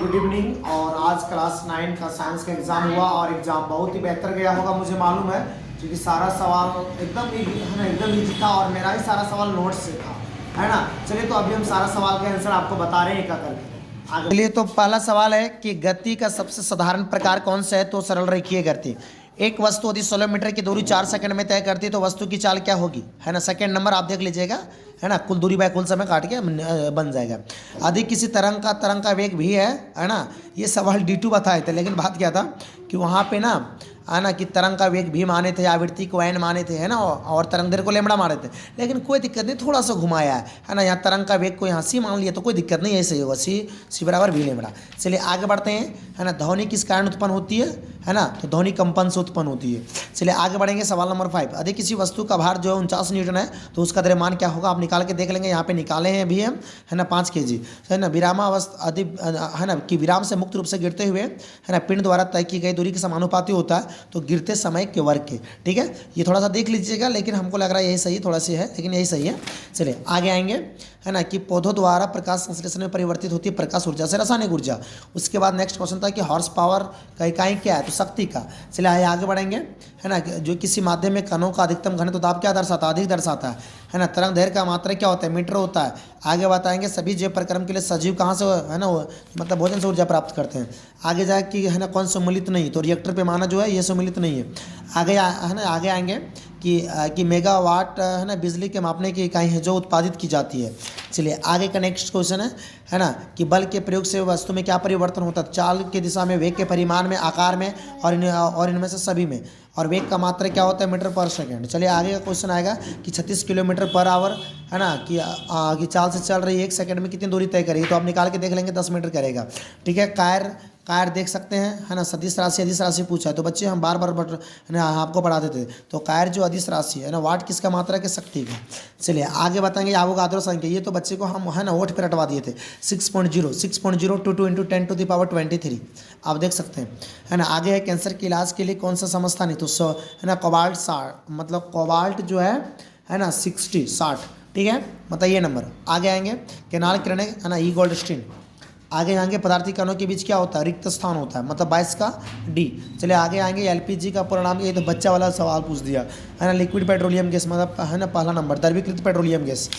Good evening. और आज class 9 का साइंस का एग्ज़ाम हुआ और एग्ज़ाम बहुत ही बेहतर गया होगा मुझे मालूम है, क्योंकि सारा सवाल एकदम है ना, एकदम ईजी था और मेरा ही सारा सवाल नोट्स से था, है ना। चलिए तो अभी हम सारा सवाल का आंसर आपको बता रहे हैं एक करके। चलिए तो पहला सवाल है कि गति का सबसे साधारण प्रकार कौन सा है, तो सरल रेखीय गति। एक वस्तु यदि 16 मीटर की दूरी 4 सेकंड में तय करती है तो वस्तु की चाल क्या होगी, है ना। सेकंड नंबर आप देख लीजिएगा, है ना, कुल दूरी बाय कुल समय काट के बन जाएगा। अधिक किसी तरंग का वेग भी है ना। ये सवाल D2 बताए थे, लेकिन बात क्या था कि वहाँ पे ना, है ना, कि तरंग का वेग भी माने थे, आवृत्ति को n माने थे, है ना, और तरंग दैर्घ्य को लैम्बडा माने थे। लेकिन कोई दिक्कत नहीं, थोड़ा सा घुमाया है ना। यहाँ तरंग का वेग को यहाँ c मान लिया तो कोई दिक्कत नहीं, ऐसे ही होगा c बराबर v लैम्बडा। चलिए आगे बढ़ते हैं, है ना। ध्वनि किस कारण उत्पन्न होती है ना, तो ध्वनि कंपन से उत्पन्न होती है। चलिए आगे बढ़ेंगे, सवाल नंबर 5। यदि किसी वस्तु का भार जो है 49 न्यूटन है तो उसका द्रव्यमान क्या होगा, आप निकाल के देख लेंगे। यहाँ पे निकाले हैं अभी हम, है ना, 5 kg, है ना। विरामावस्था अधि, है ना, कि विराम से मुक्त रूप से गिरते हुए, है ना, पिंड द्वारा तय की गई दूरी के समानुपाती होता है, तो गिरते समय के वर्ग के। ठीक है, ये थोड़ा सा देख लीजिएगा, लेकिन हमको लग रहा है यही सही, थोड़ा सी है लेकिन यही सही है। चलिए आगे आएंगे, है ना, कि पौधों द्वारा प्रकाश संश्लेषण में परिवर्तित होती है प्रकाश ऊर्जा से रासायनिक ऊर्जा। उसके बाद नेक्स्ट क्वेश्चन था कि हॉर्स पावर का इकाई क्या है, तो शक्ति का। चलिए आगे बढ़ेंगे, है ना। जो किसी माध्यम में कणों का अधिकतम घनत्व दाब क्या दर्शाता है, अधिक दर्शाता है ना। तरंग दैर्घ्य का मात्रा क्या होता है, मीटर होता है। आगे बताएंगे सभी जैव प्रक्रम के लिए सजीव कहाँ से, है ना, मतलब भोजन से ऊर्जा प्राप्त करते हैं। आगे जाए कि, है ना, कौन सम्मिलित नहीं, तो रिएक्टर पैमाना जो है ये सम्मिलित नहीं है। आगे है ना, आगे आएंगे कि मेगावाट, है ना, बिजली के मापने की इकाई है जो उत्पादित की जाती है। चलिए आगे का नेक्स्ट क्वेश्चन है ना, कि बल के प्रयोग से वस्तु में क्या परिवर्तन होता है, चाल की दिशा में, वेग के परिमाण में, आकार में और इनमें से सभी में। और वेग का मात्रा क्या होता है, मीटर पर सेकेंड। चलिए आगे का क्वेश्चन आएगा कि 36 किलोमीटर पर आवर, है ना, कि चाल से चल रही है 1 सेकंड में कितनी दूरी तय करेगी, तो आप निकाल के देख लेंगे 10 मीटर करेगा। ठीक है, कायर देख सकते हैं, है ना। सदिश राशि अदिश राशि पूछा है तो बच्चे हम बार ना आपको पढ़ाते थे, तो कायर जो अदिश राशि है ना, वाट किसका मात्रा के शक्ति का। चलिए आगे बताएंगे अवोगाद्रो संख्या, ये तो बच्चे को हम, है ना, वोट पर रटवा दिए थे। 6.022 × 10⁻23 आप देख सकते हैं, है ना। आगे है कैंसर के इलाज के लिए कौन सा समझता नहीं, तो है ना, कोबाल्ट 60, मतलब कोबाल्ट जो है ना 60। ठीक है, मतलब ये नंबर। आगे आएंगे केनाल किरणें, है ना, ई गोल्डस्टीन। आगे आएंगे पदार्थी कणों के बीच क्या होता है, रिक्त स्थान होता है, मतलब 22 का D। चलिए आगे आएंगे एलपीजी का पूरा नाम, ये तो बच्चा वाला सवाल पूछ दिया, है ना। लिक्विड पेट्रोलियम गैस, मतलब, है ना, पहला नंबर द्रवीकृत पेट्रोलियम गैस।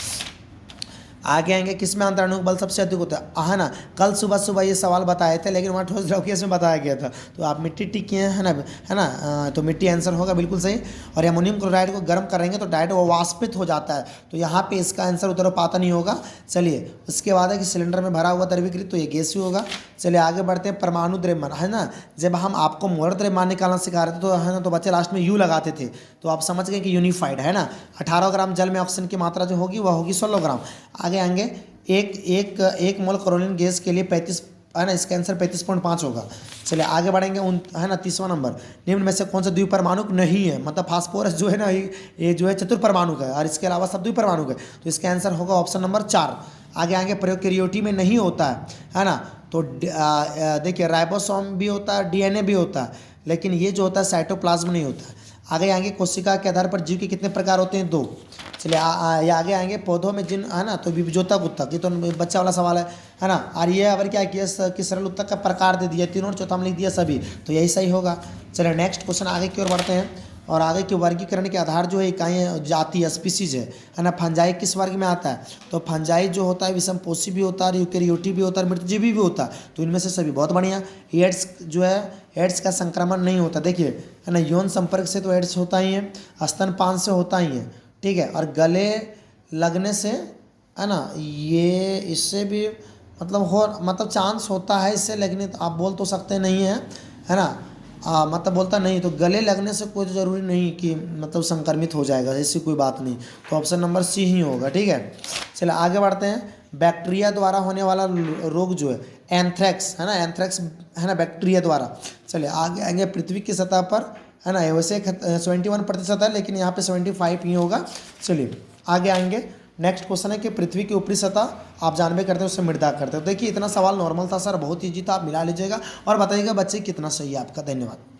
आगे आएंगे किसमें अंतराणु बल सबसे अधिक होता है ना। कल सुबह ये सवाल बताए थे, लेकिन वहाँ ठोस द्रव केस में बताया गया था। तो आप मिट्टी टिकी है ना, तो मिट्टी आंसर होगा बिल्कुल सही। और अमोनियम क्लोराइड को गर्म करेंगे तो डायरेक्ट वो वाष्पित हो जाता है, तो यहाँ पे इसका आंसर उत्तरोपाता नहीं होगा। चलिए उसके बाद है कि सिलेंडर में भरा हुआ द्रवीकृत, तो ये गैस ही होगा। चलिए आगे बढ़ते हैं परमाणु द्रव्यमान, है ना। जब हम आपको मोलर द्रव्यमान निकालना सिखा रहे थे तो, है ना, तो बच्चे लास्ट में U लगाते थे, तो आप समझ गए कि यूनिफाइड, है ना। 18 ग्राम जल में ऑक्सीजन की मात्रा जो होगी वह होगी 16 ग्राम। आगे आएंगे एक मोल क्लोरीन गैस के लिए 35, है ना, इसका आंसर 35.5 होगा। चलिए आगे बढ़ेंगे, है ना, 30वां नंबर। निम्न में से कौन सा द्विपरमाणुक नहीं है, मतलब फास्फोरस जो है ना, ये जो है चतुर्परमाणुक है और इसके अलावा सब द्विपरमाणुक है, तो इसका आंसर होगा ऑप्शन नंबर 4। आगे आएंगे प्रोकैरियोटी में नहीं होता है ना, तो देखिए राइबोसोम भी होता है, DNA भी होता है, लेकिन ये जो होता है साइटोप्लाज्म नहीं होता है। आगे आएंगे कोशिका के आधार पर जीव के कितने प्रकार होते हैं, 2। चलिए आगे आएंगे पौधों में जिन, है ना, तो विभजोतक उत्तक, ये तो बच्चा वाला सवाल है ना। और ये अगर क्या किया कि सरल उत्तक का प्रकार दे दिया, तीनों और चौथा में लिख दिया सभी, तो यही सही होगा। चलिए नेक्स्ट क्वेश्चन आगे की ओर बढ़ते हैं, और आगे के वर्गीकरण के आधार जो है इकाइयाँ जाति स्पीसीज है ना। फंजाई किस वर्ग में आता है, तो फंजाई जो होता है विषमपोषी भी होता है, यूकेरियोटी भी होता है, मृतजीवी भी होता है, तो इनमें से सभी बहुत बढ़िया। एड्स जो है, एड्स का संक्रमण नहीं होता, देखिए, है ना। यौन संपर्क से तो एड्स होता ही है, स्तनपान से होता ही है, ठीक है। और गले लगने से, है ना, ये इससे भी मतलब चांस होता है इससे, लेकिन आप बोल तो सकते नहीं है ना, मतलब बोलता नहीं, तो गले लगने से कोई ज़रूरी नहीं कि मतलब संक्रमित हो जाएगा, ऐसी कोई बात नहीं, तो ऑप्शन नंबर C ही होगा। ठीक है, चलिए आगे बढ़ते हैं। बैक्टीरिया द्वारा होने वाला रोग जो है एंथ्रेक्स, है ना, एंथ्रेक्स, है ना, बैक्टीरिया द्वारा। चलिए आगे आएंगे पृथ्वी की सतह पर, है ना, वैसे 71% है, लेकिन यहाँ पे 75 ही होगा। चलिए आगे आएंगे, नेक्स्ट क्वेश्चन है कि पृथ्वी की ऊपरी सतह आप जानबे करते हो उससे मृदा करते हो। देखिए इतना सवाल नॉर्मल था सर, बहुत ईजी था, आप मिला लीजिएगा और बताइएगा बच्चे कितना सही है आपका। धन्यवाद।